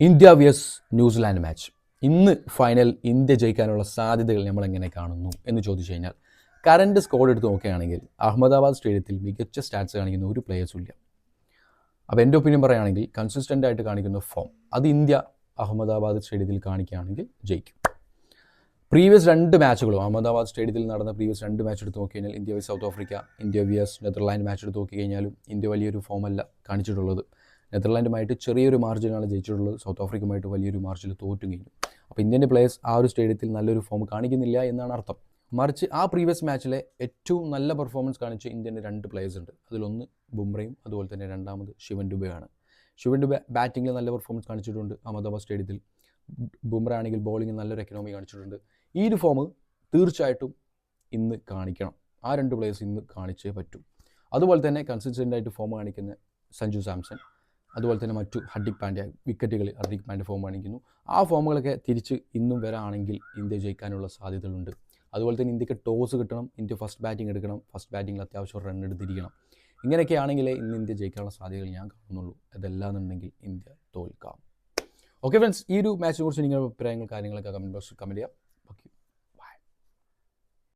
India vs New Zealand match. ഇന്ന് final India ജയിക്കാനുള്ള സാധ്യതകൾ നമ്മൾ എങ്ങനെ കാണുന്നു എന്ന് ചോദിച്ചു കഴിഞ്ഞാൽ, കറൻറ്റ് സ്കോഡ് എടുത്ത് നോക്കുകയാണെങ്കിൽ അഹമ്മദാബാദ് സ്റ്റേഡിയത്തിൽ മികച്ച സ്റ്റാറ്റ്സ് കാണിക്കുന്ന ഒരു പ്ലേയേഴ്സും ഇല്ല. അപ്പോൾ എൻ്റെ ഒപ്പീനിയൻ പറയുകയാണെങ്കിൽ കൺസിസ്റ്റൻ്റ് ആയിട്ട് കാണിക്കുന്ന ഫോം അത് ഇന്ത്യ അഹമ്മദാബാദ് സ്റ്റേഡിയത്തിൽ കാണിക്കുകയാണെങ്കിൽ ജയിക്കും. പ്രീവിയസ് 2 മാച്ചുകളും അഹമ്മദാബാദ് സ്റ്റേഡിയത്തിൽ നടന്ന പ്രീവിയസ് 2 മാച്ച് എടുത്ത് നോക്കി കഴിഞ്ഞാൽ India vs south Africa, India vs Netherland match എടുത്ത് നോക്കി കഴിഞ്ഞാലും ഇന്ത്യ വലിയൊരു ഫോമല്ല കാണിച്ചിട്ടുള്ളത്. നെതർലാൻഡുമായിട്ട് ചെറിയൊരു മാർജിനാണ് ജയിച്ചിട്ടുള്ളത്. സൗത്ത് ആഫ്രിക്കയുമായിട്ട് വലിയൊരു മാർജിൽ തോറ്റും കഴിഞ്ഞു. അപ്പോൾ ഇന്ത്യൻ്റെ പ്ലേയേഴ്സ് ആ ഒരു സ്റ്റേഡിയത്തിൽ നല്ലൊരു ഫോം കാണിക്കുന്നില്ല എന്നാണ് അർത്ഥം. മറിച്ച് ആ പ്രീവിയസ് മാച്ചിലെ ഏറ്റവും നല്ല പെർഫോമൻസ് കാണിച്ച ഇന്ത്യൻ്റെ 2 പ്ലേയേഴ്സ് ഉണ്ട്. അതിലൊന്ന് ബുംറയും അതുപോലെ തന്നെ രണ്ടാമത് ശിവൻ ദുബെയാണ്. ശിവൻ ദുബെ ബാറ്റിങ്ങിൽ നല്ല പെർഫോമൻസ് കാണിച്ചിട്ടുണ്ട് അഹമ്മദാബാദ് സ്റ്റേഡിയത്തിൽ. ബുംറ ആണെങ്കിൽ ബോളിംഗ് നല്ലൊരു എക്കണോമി കാണിച്ചിട്ടുണ്ട്. ഈ ഒരു ഫോം തീർച്ചയായിട്ടും ഇന്ന് കാണിക്കണം. ആ 2 പ്ലേയേഴ്സ് ഇന്ന് കാണിച്ചേ പറ്റൂ. അതുപോലെ തന്നെ കൺസിസ്റ്റൻ്റ് ആയിട്ട് ഫോം കാണിക്കുന്ന സഞ്ജു സാംസൺ, അതുപോലെ തന്നെ മറ്റു ഹർദിക് പാണ്ഡ്യ, വിക്കറ്റുകൾ ഹർദിക് പാണ്ഡ്യ ഫോം കാണിക്കുന്നു. ആ ഫോമുകളൊക്കെ തിരിച്ച് ഇന്നും വരാണെങ്കിൽ ഇന്ത്യ ജയിക്കാനുള്ള സാധ്യതകളുണ്ട്. അതുപോലെ തന്നെ ഇന്ത്യക്ക് ടോസ് കിട്ടണം, ഇന്ത്യ ഫസ്റ്റ് ബാറ്റിംഗ് എടുക്കണം, ഫസ്റ്റ് ബാറ്റിങ്ങിൽ അത്യാവശ്യം റൺ എടുത്തിരിക്കണം. ഇങ്ങനെയൊക്കെയാണെങ്കിലേ ഇന്ന് ഇന്ത്യ ജയിക്കാനുള്ള സാധ്യതകൾ ഞാൻ കാണുന്നുള്ളൂ. അതല്ലാന്നുണ്ടെങ്കിൽ ഇന്ത്യ തോൽക്കാം. ഓക്കെ ഫ്രണ്ട്സ്, ഈ ഒരു മാച്ചിനെ കുറിച്ച് നിങ്ങളുടെ അഭിപ്രായങ്ങൾ കാര്യങ്ങളൊക്കെ കമൻറ്റ് ബോക്സിൽ കമൻറ്റ് ചെയ്യാം.